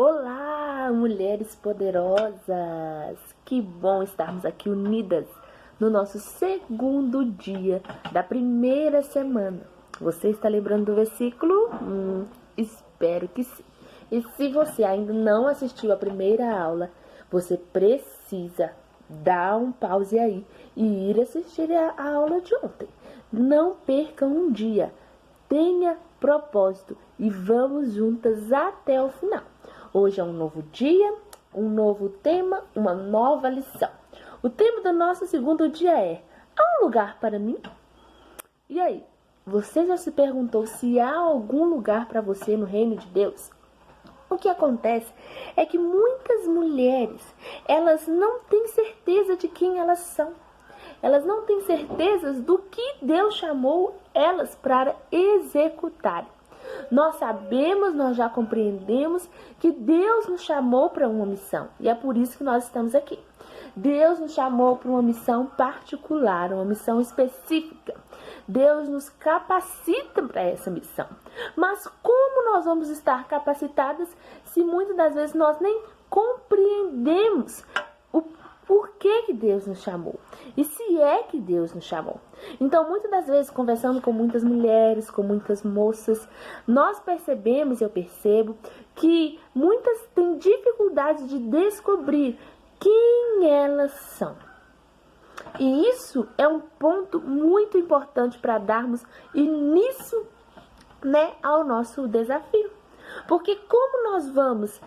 Olá, mulheres poderosas! Que bom estarmos aqui unidas no nosso segundo dia da primeira semana. Você está lembrando do versículo? Espero que sim. E se você ainda não assistiu a primeira aula, você precisa dar um pause aí e ir assistir a aula de ontem. Não perca um dia. Tenha propósito e vamos juntas até o final. Hoje é um novo dia, um novo tema, uma nova lição. O tema do nosso segundo dia é: há um lugar para mim? E aí, você já se perguntou se há algum lugar para você no reino de Deus? O que acontece é que muitas mulheres, elas não têm certeza de quem elas são. Elas não têm certeza do que Deus chamou elas para executar. Nós sabemos, nós já compreendemos que Deus nos chamou para uma missão. E é por isso que nós estamos aqui. Deus nos chamou para uma missão particular, uma missão específica. Deus nos capacita para essa missão. Mas como nós vamos estar capacitadas se muitas das vezes nós nem compreendemos o porquê que Deus nos chamou? E se é que Deus nos chamou? Então, muitas das vezes, conversando com muitas mulheres, com muitas moças, nós percebemos, eu percebo, que muitas têm dificuldade de descobrir quem elas são. E isso é um ponto muito importante para darmos início, ao nosso desafio. Porque como nós vamos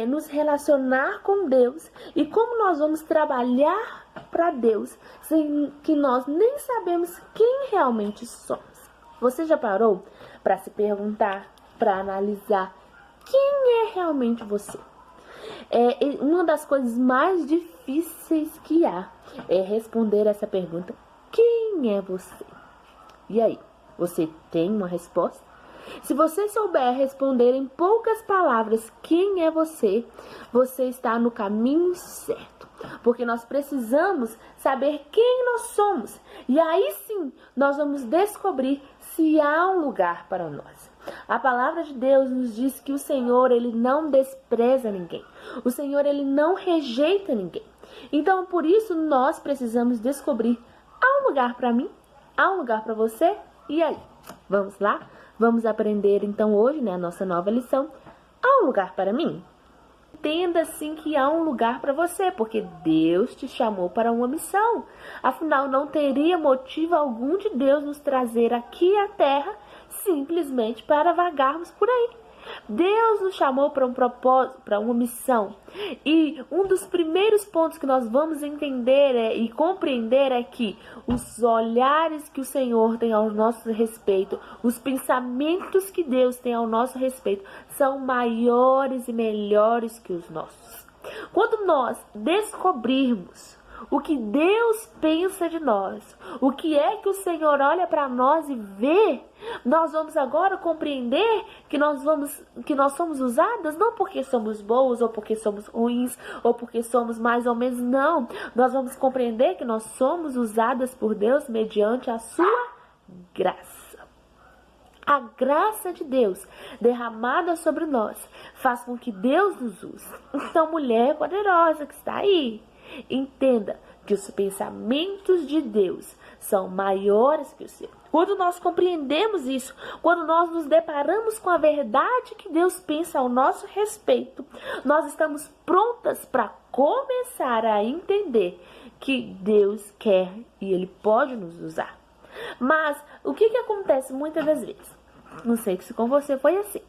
nos relacionar com Deus e como nós vamos trabalhar para Deus sem que nós nem sabemos quem realmente somos? Você já parou para se perguntar, para analisar quem é realmente você? Uma das coisas mais difíceis que há é responder essa pergunta: quem é você? E aí, você tem uma resposta? Se você souber responder em poucas palavras quem é você, você está no caminho certo. Porque nós precisamos saber quem nós somos. E aí sim, nós vamos descobrir se há um lugar para nós. A palavra de Deus nos diz que o Senhor, Ele não despreza ninguém. O Senhor, Ele não rejeita ninguém. Então, por isso, nós precisamos descobrir: há um lugar para mim? Há um lugar para você? E aí? Vamos lá? Vamos aprender então hoje, a nossa nova lição. Há um lugar para mim? Entenda sim que há um lugar para você, porque Deus te chamou para uma missão. Afinal, não teria motivo algum de Deus nos trazer aqui à Terra simplesmente para vagarmos por aí. Deus nos chamou para um propósito, para uma missão. E um dos primeiros pontos que nós vamos entender e compreender é que os olhares que o Senhor tem ao nosso respeito, os pensamentos que Deus tem ao nosso respeito, são maiores e melhores que os nossos. Quando nós descobrirmos o que Deus pensa de nós, o que é que o Senhor olha para nós e vê, nós vamos agora compreender que nós somos usadas não porque somos boas ou porque somos ruins ou porque somos mais ou menos, não. Nós vamos compreender que nós somos usadas por Deus mediante a sua graça. A graça de Deus derramada sobre nós faz com que Deus nos use. Então, mulher poderosa que está aí, entenda que os pensamentos de Deus são maiores que o seu. Quando nós compreendemos isso, quando nós nos deparamos com a verdade que Deus pensa ao nosso respeito, nós estamos prontas para começar a entender que Deus quer e Ele pode nos usar. Mas o que acontece muitas das vezes? Não sei se com você foi assim.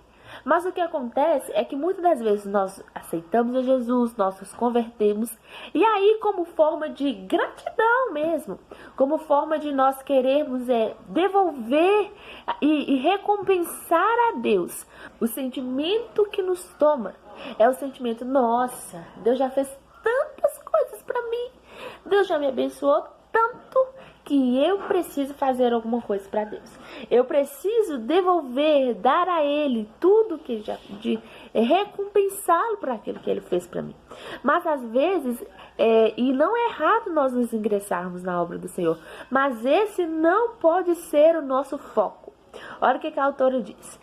Mas o que acontece é que muitas das vezes nós aceitamos a Jesus, nós nos convertemos, e aí como forma de gratidão mesmo, como forma de nós querermos devolver e recompensar a Deus, o sentimento que nos toma é o sentimento: nossa, Deus já fez tantas coisas para mim, Deus já me abençoou tanto, que eu preciso fazer alguma coisa para Deus. Eu preciso devolver, dar a Ele tudo que recompensá-lo por aquilo que Ele fez para mim. Mas às vezes, e não é errado nós nos ingressarmos na obra do Senhor, mas esse não pode ser o nosso foco. Olha o que a autora diz.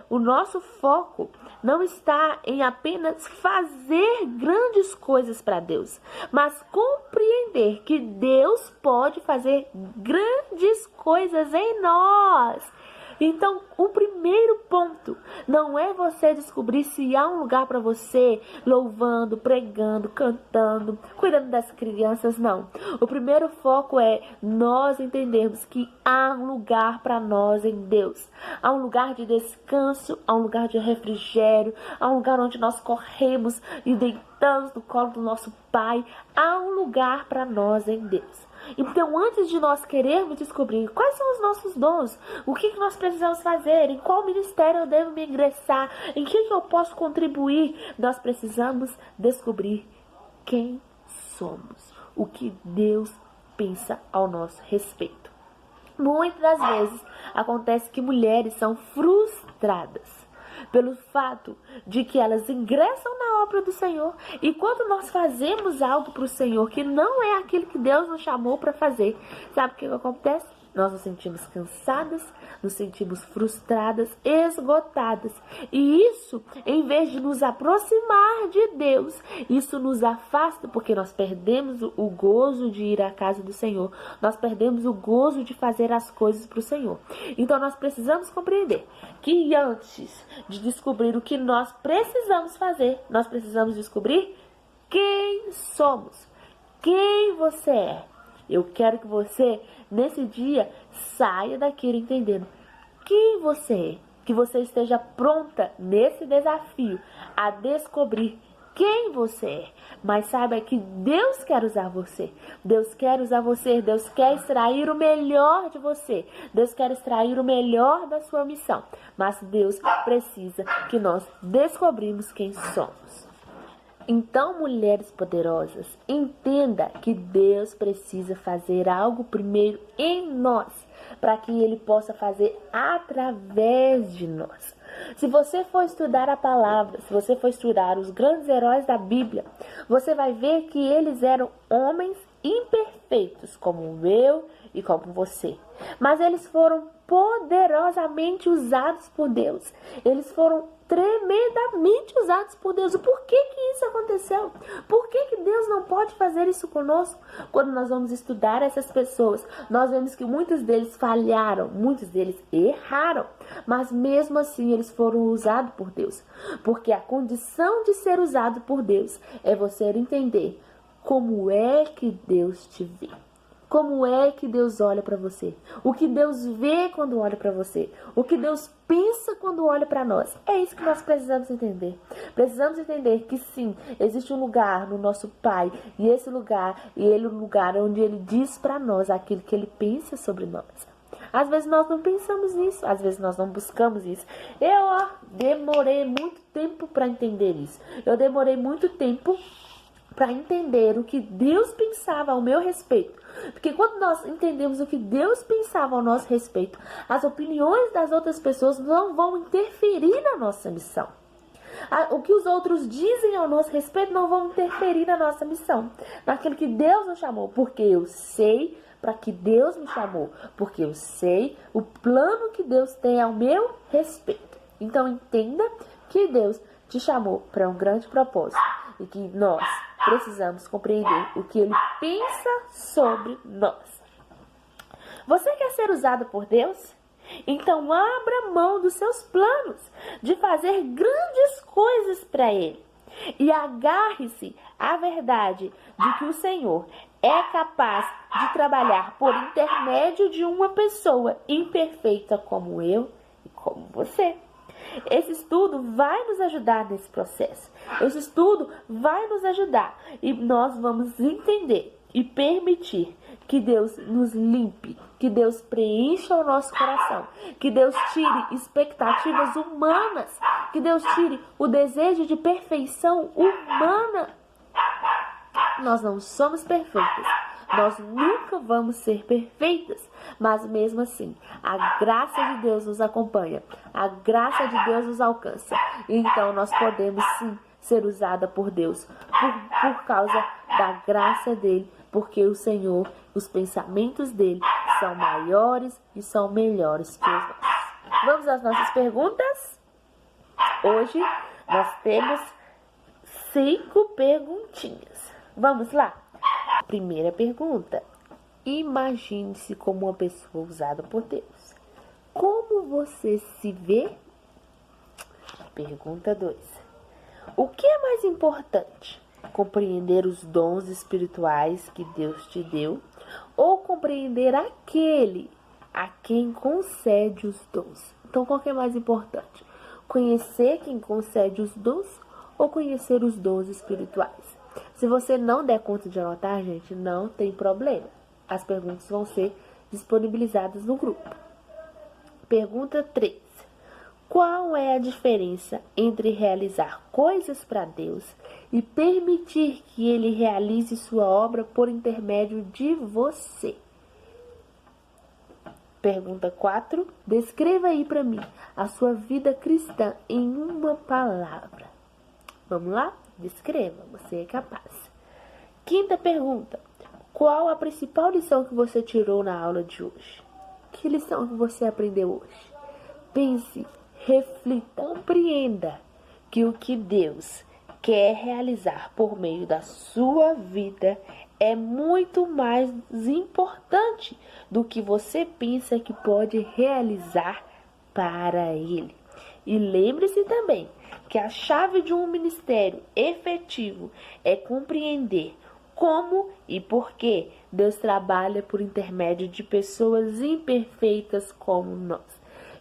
O nosso foco não está em apenas fazer grandes coisas para Deus, mas compreender que Deus pode fazer grandes coisas em nós. Então, o primeiro ponto não é você descobrir se há um lugar para você louvando, pregando, cantando, cuidando das crianças, não. O primeiro foco é nós entendermos que há um lugar para nós em Deus. Há um lugar de descanso, há um lugar de refrigério, há um lugar onde nós corremos e deitamos no colo do nosso Pai. Há um lugar para nós em Deus. Então, antes de nós querermos descobrir quais são os nossos dons, o que nós precisamos fazer, em qual ministério eu devo me ingressar, em que eu posso contribuir, nós precisamos descobrir quem somos, o que Deus pensa ao nosso respeito. Muitas das vezes acontece que mulheres são frustradas pelo fato de que elas ingressam na obra do Senhor, e quando nós fazemos algo para o Senhor que não é aquilo que Deus nos chamou para fazer, sabe o que acontece? Nós nos sentimos cansadas, nos sentimos frustradas, esgotadas. E isso, em vez de nos aproximar de Deus, isso nos afasta, porque nós perdemos o gozo de ir à casa do Senhor. Nós perdemos o gozo de fazer as coisas para o Senhor. Então nós precisamos compreender que antes de descobrir o que nós precisamos fazer, nós precisamos descobrir quem somos, quem você é. Eu quero que você, nesse dia, saia daqui entendendo quem você é. Que você esteja pronta nesse desafio a descobrir quem você é. Mas saiba que Deus quer usar você. Deus quer usar você. Deus quer extrair o melhor de você. Deus quer extrair o melhor da sua missão. Mas Deus precisa que nós descobrimos quem somos. Então, mulheres poderosas, entenda que Deus precisa fazer algo primeiro em nós, para que Ele possa fazer através de nós. Se você for estudar a palavra, se você for estudar os grandes heróis da Bíblia, você vai ver que eles eram homens imperfeitos, como eu e como você. Mas eles foram poderosamente usados por Deus. Eles foram tremendamente usados por Deus. E por que isso aconteceu? Por que Deus não pode fazer isso conosco? Quando nós vamos estudar essas pessoas, nós vemos que muitos deles falharam, muitos deles erraram, mas mesmo assim eles foram usados por Deus. Porque a condição de ser usado por Deus é você entender como é que Deus te vê. Como é que Deus olha para você? O que Deus vê quando olha para você? O que Deus pensa quando olha para nós? É isso que nós precisamos entender. Precisamos entender que sim, existe um lugar no nosso Pai, e esse lugar, ele é um lugar onde Ele diz para nós aquilo que Ele pensa sobre nós. Às vezes nós não pensamos nisso, às vezes nós não buscamos isso. Eu demorei muito tempo para entender isso. Eu demorei muito tempo para entender o que Deus pensava ao meu respeito. Porque quando nós entendemos o que Deus pensava ao nosso respeito, as opiniões das outras pessoas não vão interferir na nossa missão. O que os outros dizem ao nosso respeito não vão interferir na nossa missão, naquilo que Deus nos chamou, porque eu sei para que Deus me chamou, porque eu sei o plano que Deus tem ao meu respeito. Então entenda que Deus te chamou para um grande propósito e que nós precisamos compreender o que Ele pensa sobre nós. Você quer ser usado por Deus? Então abra mão dos seus planos de fazer grandes coisas para Ele. E agarre-se à verdade de que o Senhor é capaz de trabalhar por intermédio de uma pessoa imperfeita como eu e como você. Esse estudo vai nos ajudar nesse processo. Esse estudo vai nos ajudar e nós vamos entender e permitir que Deus nos limpe, que Deus preencha o nosso coração, que Deus tire expectativas humanas, que Deus tire o desejo de perfeição humana. Nós não somos perfeitas. Nós nunca vamos ser perfeitas, mas mesmo assim, a graça de Deus nos acompanha, a graça de Deus nos alcança. Então nós podemos sim ser usada por Deus, por causa da graça dele, porque o Senhor, os pensamentos dele são maiores e são melhores que os nossos. Vamos às nossas perguntas? Hoje nós temos 5 perguntinhas. Vamos lá. Primeira pergunta. Imagine-se como uma pessoa usada por Deus. Como você se vê? Pergunta 2. O que é mais importante? Compreender os dons espirituais que Deus te deu ou compreender aquele a quem concede os dons? Então, qual que é mais importante? Conhecer quem concede os dons ou conhecer os dons espirituais? Se você não der conta de anotar, gente, não tem problema. As perguntas vão ser disponibilizadas no grupo. Pergunta 3. Qual é a diferença entre realizar coisas para Deus e permitir que Ele realize sua obra por intermédio de você? Pergunta 4. Descreva aí para mim a sua vida cristã em uma palavra. Vamos lá? Descreva, você é capaz. Quinta pergunta. Qual a principal lição que você tirou na aula de hoje? Que lição que você aprendeu hoje? Pense, reflita, compreenda que o que Deus quer realizar por meio da sua vida é muito mais importante do que você pensa que pode realizar para Ele. E lembre-se também que a chave de um ministério efetivo é compreender como e por que Deus trabalha por intermédio de pessoas imperfeitas como nós.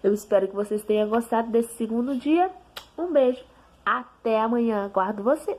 Eu espero que vocês tenham gostado desse segundo dia. Um beijo. Até amanhã. Aguardo vocês.